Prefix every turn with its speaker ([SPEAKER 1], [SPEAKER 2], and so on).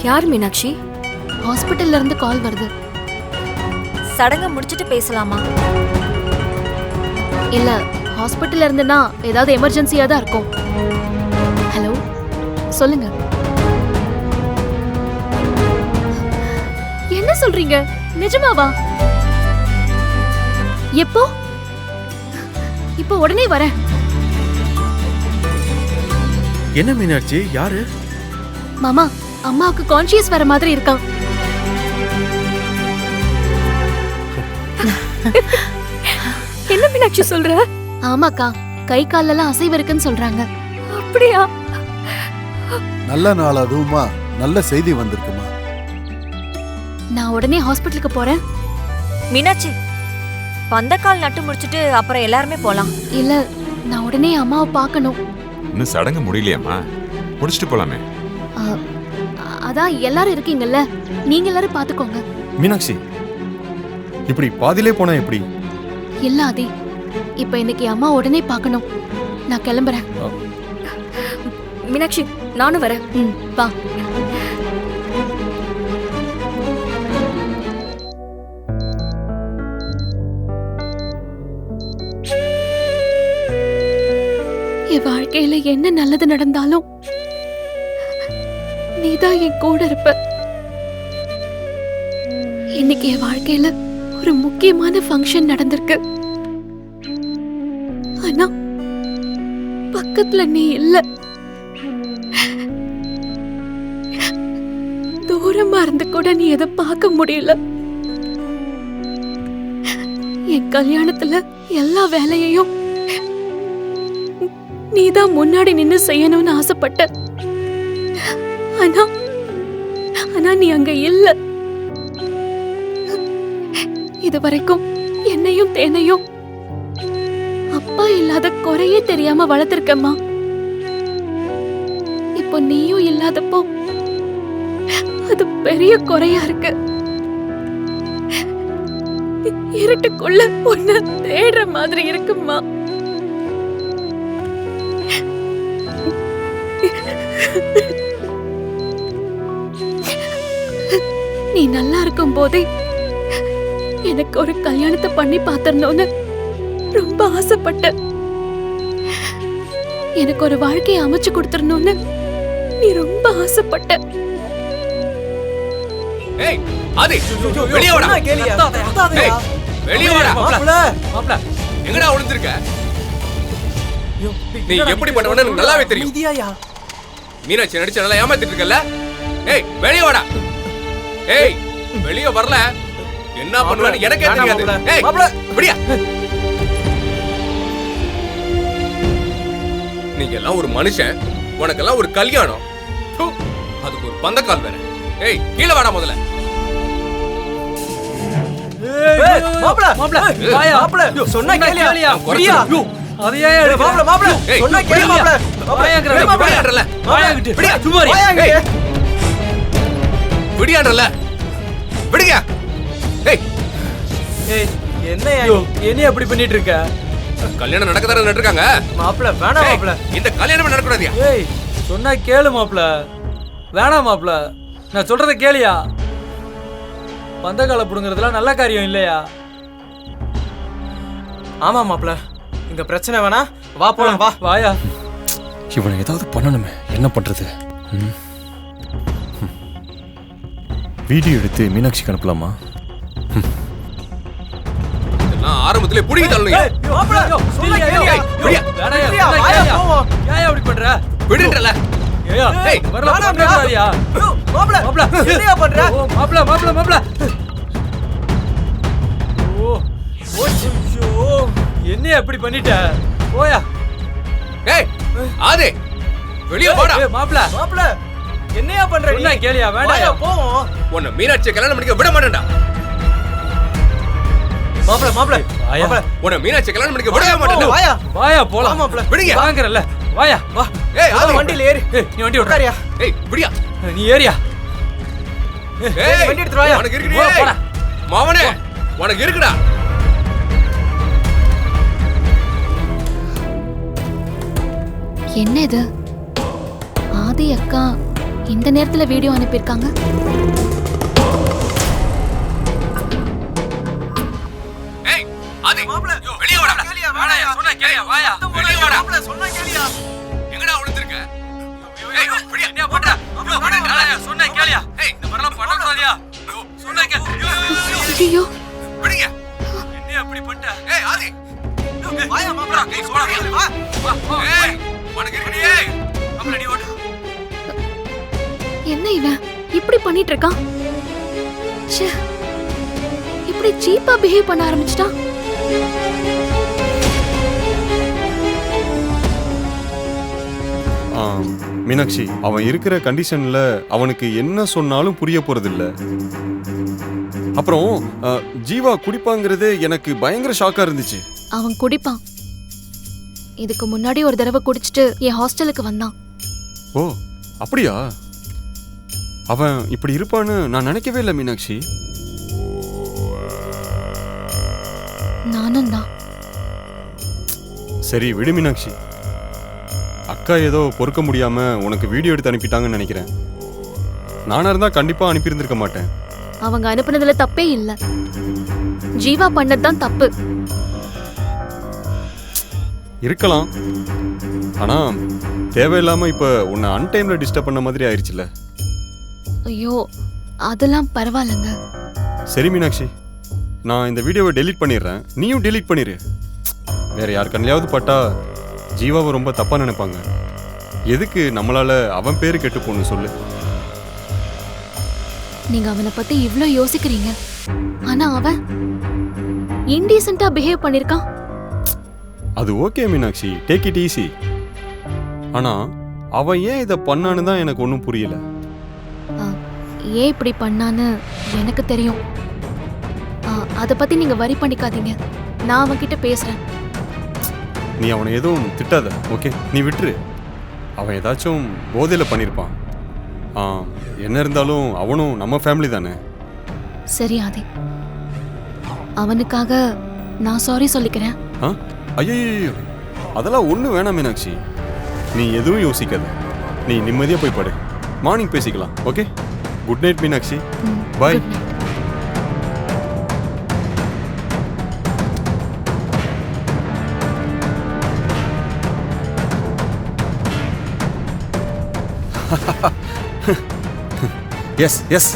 [SPEAKER 1] யார் மீனாட்சி?
[SPEAKER 2] ஹாஸ்பிட்டல்ல இருந்து கால் வருது.
[SPEAKER 1] சடங்க முடிச்சிட்டு பேசலாமா?
[SPEAKER 2] இல்ல, ஹாஸ்பிட்டல்ல இருந்துனா ஏதாவது எமர்ஜென்சியா தான் இருக்கும். ஹலோ, சொல்லுங்க. என்ன சொல்றீங்க? நிஜமாவா? எப்போ? இப்போ உடனே வரேன்.
[SPEAKER 3] என்ன மீனாட்சி, யாரு?
[SPEAKER 2] மாமா, அம்மாவுக்கு கான்ஷியஸ் வர மாதிரி இருக்கான்.
[SPEAKER 1] என்ன மீனாட்சி சொல்ற?
[SPEAKER 2] ஆமாக்கா, கை காலெல்லாம் அசைவு இருக்குன்னு சொல்றாங்க.
[SPEAKER 1] அப்படியா?
[SPEAKER 4] நல்ல நாள் அதுவுமா, நல்ல செய்தி வந்திருக்குமா.
[SPEAKER 2] நான் உடனே ஹாஸ்பிட்டலுக்கு போறேன்.
[SPEAKER 1] மீனாட்சி, பந்தக்கால் நட்டு முடிச்சிட்டு அப்புறம் எல்லாருமே போலாம்.
[SPEAKER 2] இல்ல, நான் உடனே அம்மாவை பார்க்கணும்.
[SPEAKER 5] இன்னும் சடங்கு முடியலையாம்மா? முடிச்சிட்டு போலாமே.
[SPEAKER 2] அதான் எல்லாரும் இருக்கீங்கல்ல, நீங்க எல்லாரும் பாத்துக்கோங்க.
[SPEAKER 3] மீனாட்சி, இப்படி பாதியிலே போனா எப்படி?
[SPEAKER 2] இல்ல ஆதி, இப்ப இன்னைக்கு அம்மா உடனே பார்க்கணும். நான் கிளம்புறேன்.
[SPEAKER 1] மீனாட்சி, நானும் வரேன்.
[SPEAKER 2] வா. என் வாழ்க்கையில என்ன நல்லது நடந்தாலும் நீதான் என் கூட இருப்ப. இன்னைக்கு என் வாழ்க்கையில ஒரு முக்கியமான ஃபங்க்ஷன் நடந்திருக்கு. ஆனா பக்கத்துல நீ இல்ல. தூரமா இருந்து கூட நீ எதை பார்க்க முடியல. என் கல்யாணத்துல எல்லா வேலையையும் நீதான் முன்னாடி நின்னு செய்யணும்னு ஆசைப்பட்ட. ஆனா நீ அங்க இல்ல. இது வரைக்கும் என்னையும் தேனையும் அப்பா இல்லாத குறையே தெரியாம வளர்த்திருக்கம்மா. இப்போ நீயும் இல்லாதப்போ அது பெரிய குறையா இருக்கு. இருட்டுக்குள்ள உன்னை தேடுற மாதிரி இருக்குமா. நீ நல்லா இருக்கும் போதே எனக்கு ஒரு கல்யாணத்தை பண்ணி பாத்தரணும்னு ரொம்ப ஆசைப்பட்ட. எனக்கு ஒரு வாழ்க்கையை அமைச்சு கொடுத்துடணும்னு நீ ரொம்ப ஆசைப்பட்ட.
[SPEAKER 6] ஏய் ஆதி, வெளிய வாடா. ஏய், வெளிய வாடா.
[SPEAKER 7] மாப்ள
[SPEAKER 6] எங்கடா ஒளிஞ்சிருக்க? நீ எப்படி பண்ணவன்னு எனக்கு நல்லாவே தெரியும்.
[SPEAKER 7] இதியாயா
[SPEAKER 6] மீனாட்சி நடிச்சு நல்லா ஏமாத்திட்டு இருக்கல. ஏய், வெளிய வாடா. ஏய், வெளிய வரல என்ன பண்ணுவேன்னு எனக்கே தெரியாது. ஏய்
[SPEAKER 7] மாப்ள,
[SPEAKER 6] விடியா. நீங்க எல்லாம் ஒரு மனுஷன், உனக்கெல்லாம் ஒரு கல்யாணம், அதுக்கு ஒரு பந்தக்கால் வேற. ஏய், கீழே வாடா முதல்ல.
[SPEAKER 7] மாப்ள மாப்ள வாயா. மாப்ள சொன்னா கேளியா? புரியா? அதையே எடு. மாப்ள மாப்ள சொன்னா கேளு. மாப்ள வாயாங்கற.
[SPEAKER 6] விடியான்றல.
[SPEAKER 7] வாயாங்கிட்டு.
[SPEAKER 6] விடியா.
[SPEAKER 7] சும்மா இரு.
[SPEAKER 6] ஏய், விடியான்றல. விடியா. ஏய்
[SPEAKER 7] ஏய், என்னையா என்ன அப்படி பண்ணிட்டு இருக்க?
[SPEAKER 6] கல்யாணம் நடக்கதானே நடக்காங்க.
[SPEAKER 7] மாப்ள வேணாம் மாப்ள.
[SPEAKER 6] இந்த கல்யாணமே நடக்கூடாதியா?
[SPEAKER 7] ஏய், சொன்னா கேளு மாப்ள. வேணாம் மாப்ள, நான் சொல்றத கேளியா? பந்தகால புடுங்கிறதுலாம் நல்ல காரியம் இல்லையா? ஆமா மாப்ள, இந்த பிரச்சனை வேணா. வா போலாம், வா. வாயா.
[SPEAKER 3] இவனை ஏதாவது பண்ணணுமே, என்ன பண்றது? வீடியோ எடுத்து மீனாட்சிக்கு அனுப்பலாமா?
[SPEAKER 6] இதெல்லாம் ஆரம்பத்திலே புடிங்கி தள்ளணும்.
[SPEAKER 7] ஏய், மாப்ள சொன்னா கேளியா? வேணாயா, வாயா போவோம். ஏன் அப்படி பண்ற?
[SPEAKER 6] விடுன்றல.
[SPEAKER 7] ஏய்யா,
[SPEAKER 6] ஏய்,
[SPEAKER 7] வரல பண்ணாதயா. மாப்ள மாப்ள என்னையா பண்ற? மாப்ள மாப்ள மாப்ள. ஓ ஓச்சோ, என்னையா இப்படி பண்ணிட்ட? போயா.
[SPEAKER 6] ஏய் ஆதி, வெளிய போடா.
[SPEAKER 7] ஏய் மாப்ள மாப்ள என்னையா பண்ற? நீ என்ன கேளியா? வேண்டாயா, போவோம்.
[SPEAKER 6] உன்னை மீனாட்சியை கல்யாணம் பண்ணிக்க விட மாட்டேன்டா.
[SPEAKER 7] மாப்ள மாப்ள வாயா.
[SPEAKER 6] உன்னை மீனாட்சியை கல்யாணம் பண்ணிக்க விடவே மாட்டேன்டா.
[SPEAKER 7] வாயா வாயா போலாம். மாப்ள
[SPEAKER 6] விடுங்க.
[SPEAKER 7] வாங்கறல. வாயா வா.
[SPEAKER 6] ஏய் ஆதி,
[SPEAKER 7] வண்டில ஏறு. ஏய், நீ வண்டி ஓட்டுறியா?
[SPEAKER 6] ஏய் விடியா.
[SPEAKER 7] நீ ஏறியா?
[SPEAKER 6] ஏய்,
[SPEAKER 7] வண்டி எடுத்து வாயா.
[SPEAKER 6] உனக்கு இருக்குடா.
[SPEAKER 7] போடா.
[SPEAKER 6] மாவனே, உனக்கு இருக்குடா.
[SPEAKER 2] என்ன இது? ஆதி அக்கா இந்த நேரத்துல வீடியோ அனுப்பியிருக்காங்க?
[SPEAKER 6] ஏய் ஆதி மாப்ள வெளிய வாடா வாடா சொன்னா கேளியா வாயா வெளிய வாடா மாப்ள சொன்னா கேளியா எங்கடா ஒளிஞ்சிருக்க ஏய் வெளிய என்ன பண்ற வாடா சொன்னா கேளியா ஏய் இந்த வரலாம் பண்ணக்கூடாதியா சொன்னா கே
[SPEAKER 2] ஐயோ
[SPEAKER 6] வெளிய என்ன அப்படி பண்ணிட்ட ஏய் ஆதி வாயா மாப்ள ஏய் சொன்னா வா ஏய் உனக்கு இருக்கடி ஏய் மாப்ள நீ ஓடு
[SPEAKER 2] என்ன இவன் இப்படி பண்ணிட்டு இருக்கான்? ச்சே, இப்படி சீப்பா பிஹேவ் பண்ண ஆரம்பிச்சிட்டான்.
[SPEAKER 3] மீனாட்சி, அவன் இருக்கிற கண்டிஷன்ல அவனுக்கு என்ன சொன்னாலும் புரிய போறதில்ல. அப்புறம் ஜீவா குடிப்பாங்கிறதே எனக்கு பயங்கர ஷாக்கா இருந்துச்சு.
[SPEAKER 2] அவன் குடிப்பான். இதுக்கு முன்னாடி ஒரு தடவை குடிச்சிட்டு என் ஹாஸ்டலுக்கு வந்தான்.
[SPEAKER 3] ஓ அப்படியா? அவன் இப்படி இருப்பான்னு நான் நினைக்கவே இல்லை மீனாட்சி.
[SPEAKER 2] நானும் தான்.
[SPEAKER 3] சரி விடு மீனாட்சி. அக்கா ஏதோ பொறுக்க முடியாம உனக்கு வீடியோ எடுத்து அனுப்பிட்டாங்கன்னு நினைக்கிறேன். நானா இருந்தா கண்டிப்பா அனுப்பியிருந்திருக்க மாட்டேன்.
[SPEAKER 2] அவங்க அனுப்புனதுல தப்பே இல்ல. ஜீவா பண்ணதுதான் தப்பு.
[SPEAKER 3] இருக்கலாம். ஆனா தேவையில்லாம இப்ப உன்னை அன்டைம்ல டிஸ்டர்ப் பண்ண மாதிரி ஆயிடுச்சுல.
[SPEAKER 2] ஐயோ, அதெல்லாம் பரவாயில்லைங்க.
[SPEAKER 3] சரி மீனாட்சி, நான் இந்த வீடியோவை டெலீட் பண்ணிடுறேன். நீயும் டெலீட் பண்ணிடு. வேற யார் கண்ணிலையாவது பட்டா ஜீவாவை ரொம்ப தப்பா நினைப்பாங்க. எதுக்கு நம்மளால அவன் பேரு கெட்டு போகணும் சொல்லு.
[SPEAKER 2] நீங்க அவனை பத்தி இவ்ளோ யோசிக்கிறீங்க, ஆனா அவன் இன்டீசென்ட்டா பிஹேவ் பண்ணிருக்கான்.
[SPEAKER 3] அது okay Meenakshi, take it easy. ஆனா அவன் ஏன் இதை பண்ணான்னு தான் எனக்கு ஒன்றும் புரியல.
[SPEAKER 2] ஏன் இப்படி பண்ணான்னு எனக்கு தெரியும். அதை பத்தி நீங்க வரி பண்ணிக்காதீங்க. நான் அவன்கிட்ட பேசுறேன்.
[SPEAKER 3] நீ அவனை எதுவும் திட்டாத, ஓகே? நீ விட்டுரு. அவன் ஏதாச்சும் போதையில் பண்ணியிருப்பான். என்ன இருந்தாலும் அவனும் நம்ம ஃபேமிலி தானே.
[SPEAKER 2] சரி ஆதி, அவனுக்காக நான் சாரி சொல்லிக்கிறேன்.
[SPEAKER 3] ஐயோ, அதெல்லாம் ஒன்றும் வேணாம் மீனாட்சி. நீ எதுவும் யோசிக்காத. நீ நிம்மதியாக போய் படு. மார்னிங் பேசிக்கலாம், okay? Good night Meenakshi. Bye. Yes S